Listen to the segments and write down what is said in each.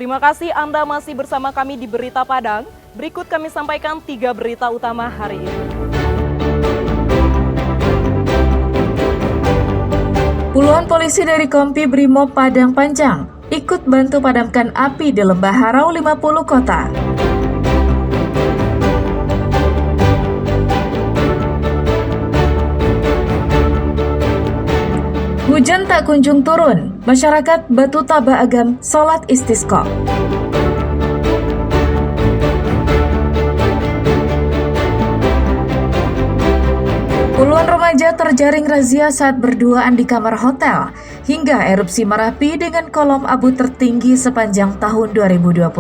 Terima kasih Anda masih bersama kami di Berita Padang. Berikut kami sampaikan 3 berita utama hari ini. Puluhan polisi dari Kompi Brimob Padang Panjang ikut bantu padamkan api di Lembah Harau 50 kota. Hujan tak kunjung turun, masyarakat Batu Taba Agam sholat istisqa. Puluhan remaja terjaring razia saat berduaan di kamar hotel, hingga erupsi Merapi dengan kolom abu tertinggi sepanjang tahun 2025,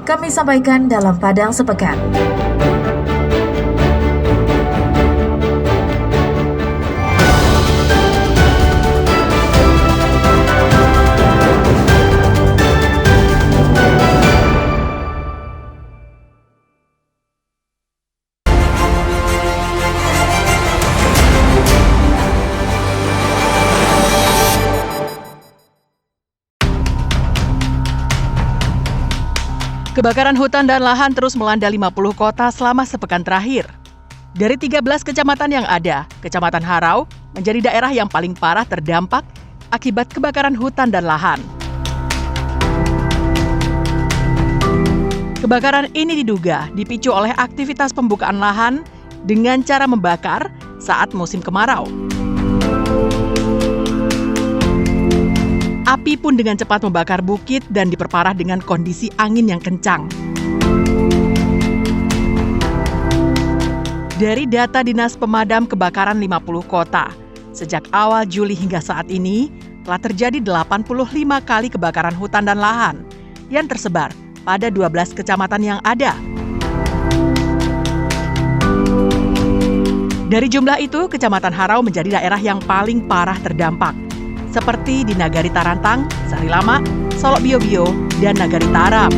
kami sampaikan dalam Padang Sepekan. Kebakaran hutan dan lahan terus melanda 50 kota selama sepekan terakhir. Dari 13 kecamatan yang ada, Kecamatan Harau menjadi daerah yang paling parah terdampak akibat kebakaran hutan dan lahan. Kebakaran ini diduga dipicu oleh aktivitas pembukaan lahan dengan cara membakar saat musim kemarau. Api pun dengan cepat membakar bukit dan diperparah dengan kondisi angin yang kencang. Dari data Dinas Pemadam Kebakaran 50 kota, sejak awal Juli hingga saat ini telah terjadi 85 kali kebakaran hutan dan lahan yang tersebar pada 12 kecamatan yang ada. Dari jumlah itu, Kecamatan Harau menjadi daerah yang paling parah terdampak, seperti di Nagari Tarantang, Sari Lama, Solok Bio-Bio, dan Nagari Tarap.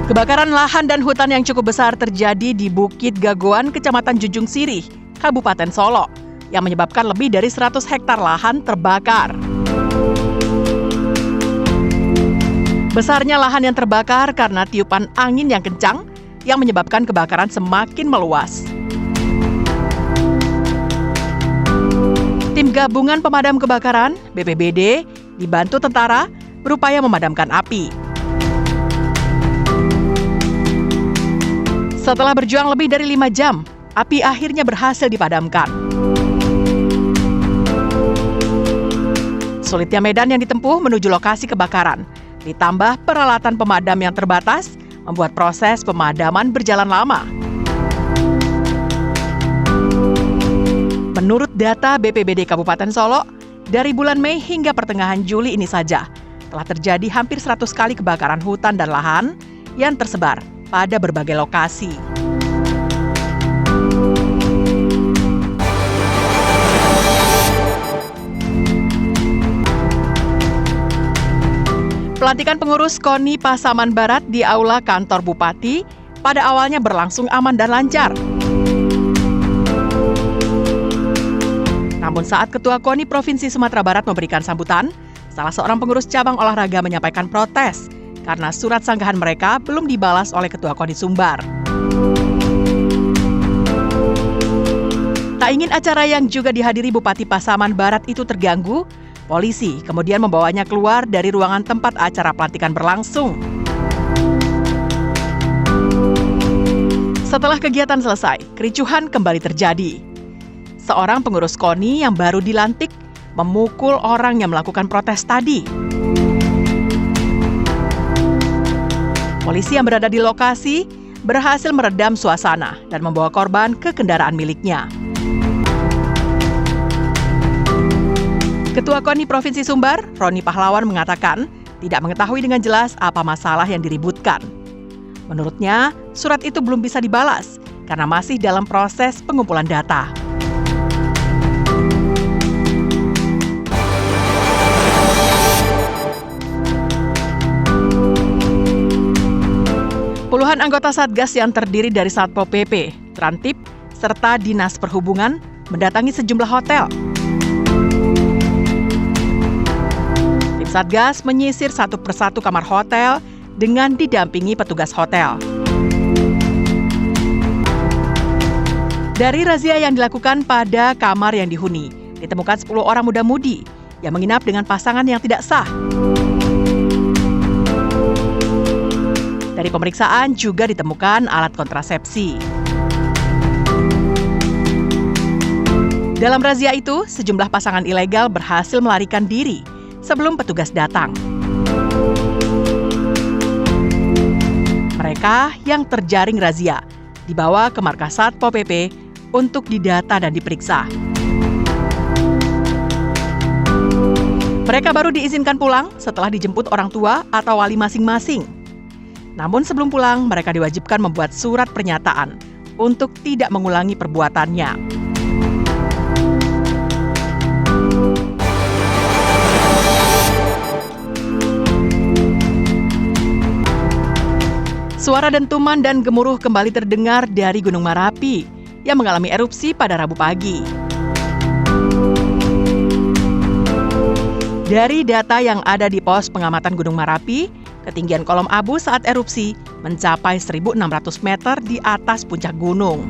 Kebakaran lahan dan hutan yang cukup besar terjadi di Bukit Gagoan, Kecamatan Junjung Sirih, Kabupaten Solok, yang menyebabkan lebih dari 100 hektar lahan terbakar. Besarnya lahan yang terbakar karena tiupan angin yang kencang yang menyebabkan kebakaran semakin meluas. Tim Gabungan Pemadam Kebakaran, BPBD, dibantu tentara, berupaya memadamkan api. Setelah berjuang lebih dari 5 jam, api akhirnya berhasil dipadamkan. Sulitnya medan yang ditempuh menuju lokasi kebakaran, ditambah peralatan pemadam yang terbatas, membuat proses pemadaman berjalan lama. Menurut data BPBD Kabupaten Solok, dari bulan Mei hingga pertengahan Juli ini saja, telah terjadi hampir 100 kali kebakaran hutan dan lahan yang tersebar pada berbagai lokasi. Pelantikan pengurus KONI Pasaman Barat di Aula Kantor Bupati pada awalnya berlangsung aman dan lancar. Namun saat Ketua KONI Provinsi Sumatera Barat memberikan sambutan, salah seorang pengurus cabang olahraga menyampaikan protes karena surat sanggahan mereka belum dibalas oleh Ketua KONI Sumbar. Tak ingin acara yang juga dihadiri Bupati Pasaman Barat itu terganggu, polisi kemudian membawanya keluar dari ruangan tempat acara pelantikan berlangsung. Setelah kegiatan selesai, kericuhan kembali terjadi. Seorang pengurus KONI yang baru dilantik memukul orang yang melakukan protes tadi. Polisi yang berada di lokasi berhasil meredam suasana dan membawa korban ke kendaraan miliknya. Ketua KONI Provinsi Sumbar, Roni Pahlawan mengatakan tidak mengetahui dengan jelas apa masalah yang diributkan. Menurutnya, surat itu belum bisa dibalas karena masih dalam proses pengumpulan data. Puluhan anggota Satgas yang terdiri dari Satpol PP, Trantip, serta Dinas Perhubungan mendatangi sejumlah hotel. Tim Satgas menyisir satu persatu kamar hotel dengan didampingi petugas hotel. Dari razia yang dilakukan pada kamar yang dihuni, ditemukan 10 orang muda-mudi yang menginap dengan pasangan yang tidak sah. Dari pemeriksaan juga ditemukan alat kontrasepsi. Dalam razia itu, sejumlah pasangan ilegal berhasil melarikan diri sebelum petugas datang. Mereka yang terjaring razia dibawa ke markas Satpol PP untuk didata dan diperiksa. Mereka baru diizinkan pulang setelah dijemput orang tua atau wali masing-masing. Namun sebelum pulang, mereka diwajibkan membuat surat pernyataan untuk tidak mengulangi perbuatannya. Suara dentuman dan gemuruh kembali terdengar dari Gunung Merapi yang mengalami erupsi pada Rabu pagi. Dari data yang ada di pos pengamatan Gunung Merapi, ketinggian kolom abu saat erupsi mencapai 1.600 meter di atas puncak gunung.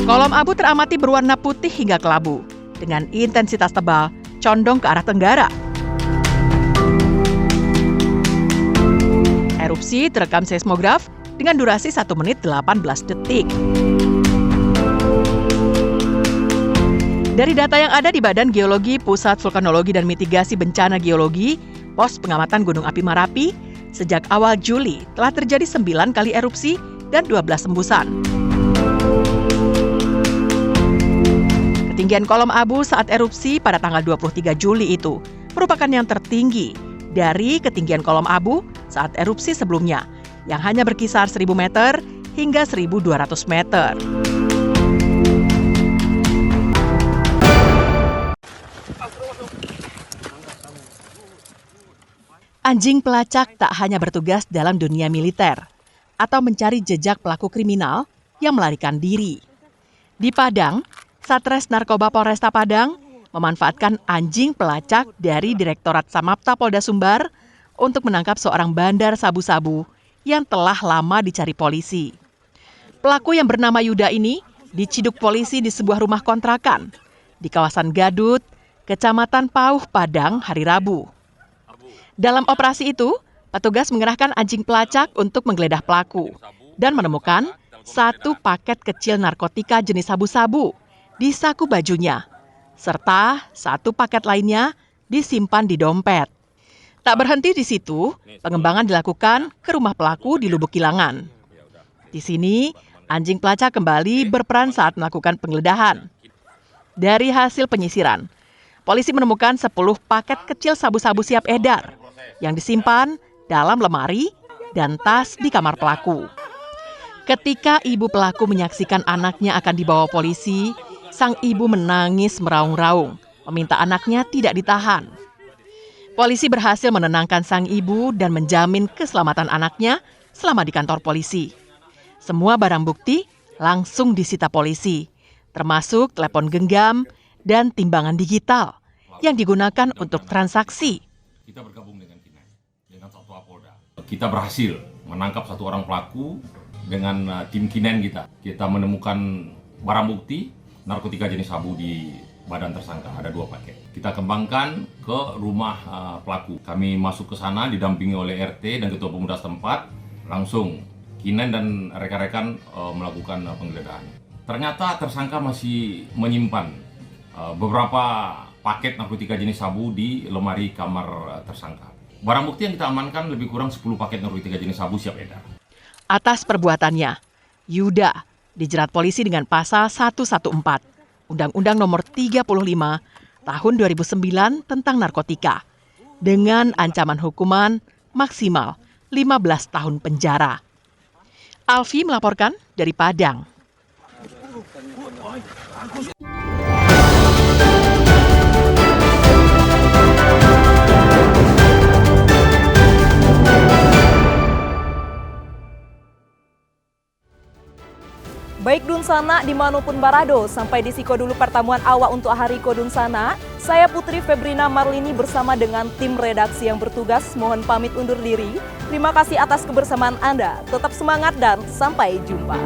Kolom abu teramati berwarna putih hingga kelabu, dengan intensitas tebal condong ke arah tenggara. Erupsi terekam seismograf dengan durasi 1 menit 18 detik. Dari data yang ada di Badan Geologi, Pusat Vulkanologi dan Mitigasi Bencana Geologi, Pos Pengamatan Gunung Api Merapi, sejak awal Juli telah terjadi 9 kali erupsi dan 12 embusan. Ketinggian kolom abu saat erupsi pada tanggal 23 Juli itu merupakan yang tertinggi dari ketinggian kolom abu saat erupsi sebelumnya, yang hanya berkisar 1.000 meter hingga 1.200 meter. Anjing pelacak tak hanya bertugas dalam dunia militer atau mencari jejak pelaku kriminal yang melarikan diri. Di Padang, Satres Narkoba Polresta Padang memanfaatkan anjing pelacak dari Direktorat Samapta Polda Sumbar untuk menangkap seorang bandar sabu-sabu yang telah lama dicari polisi. Pelaku yang bernama Yuda ini diciduk polisi di sebuah rumah kontrakan di kawasan Gadut, Kecamatan Pauh, Padang, hari Rabu. Dalam operasi itu, petugas mengerahkan anjing pelacak untuk menggeledah pelaku dan menemukan 1 paket kecil narkotika jenis sabu-sabu di saku bajunya, serta 1 paket lainnya disimpan di dompet. Tak berhenti di situ, pengembangan dilakukan ke rumah pelaku di Lubuk Kilangan. Di sini, anjing pelacak kembali berperan saat melakukan penggeledahan. Dari hasil penyisiran, polisi menemukan 10 paket kecil sabu-sabu siap edar yang disimpan dalam lemari dan tas di kamar pelaku. Ketika ibu pelaku menyaksikan anaknya akan dibawa polisi, sang ibu menangis meraung-raung, meminta anaknya tidak ditahan. Polisi berhasil menenangkan sang ibu dan menjamin keselamatan anaknya selama di kantor polisi. Semua barang bukti langsung disita polisi, termasuk telepon genggam dan timbangan digital yang digunakan untuk transaksi. Kita bergabung dengan KINAI, dengan Satpol Polda. Kita berhasil menangkap 1 orang pelaku dengan tim KINAI kita. Kita menemukan barang bukti narkotika jenis sabu di badan tersangka, ada 2 paket. Kita kembangkan ke rumah pelaku. Kami masuk ke sana didampingi oleh RT dan Ketua Pemuda setempat. Langsung KINAI dan rekan-rekan melakukan penggeledahan. Ternyata tersangka masih menyimpan beberapa paket narkotika jenis sabu di lemari kamar tersangka. Barang bukti yang kita amankan lebih kurang 10 paket narkotika jenis sabu siap edar. Atas perbuatannya, Yuda dijerat polisi dengan pasal 114 Undang-Undang Nomor 35 Tahun 2009 tentang narkotika dengan ancaman hukuman maksimal 15 tahun penjara. Alfi melaporkan dari Padang. Kodun Sana dimanapun barado, sampai di siko dulu pertemuan awak untuk hari Kodun Sana. Saya Putri Febrina Marlini bersama dengan tim redaksi yang bertugas mohon pamit undur diri. Terima kasih atas kebersamaan Anda, tetap semangat dan sampai jumpa.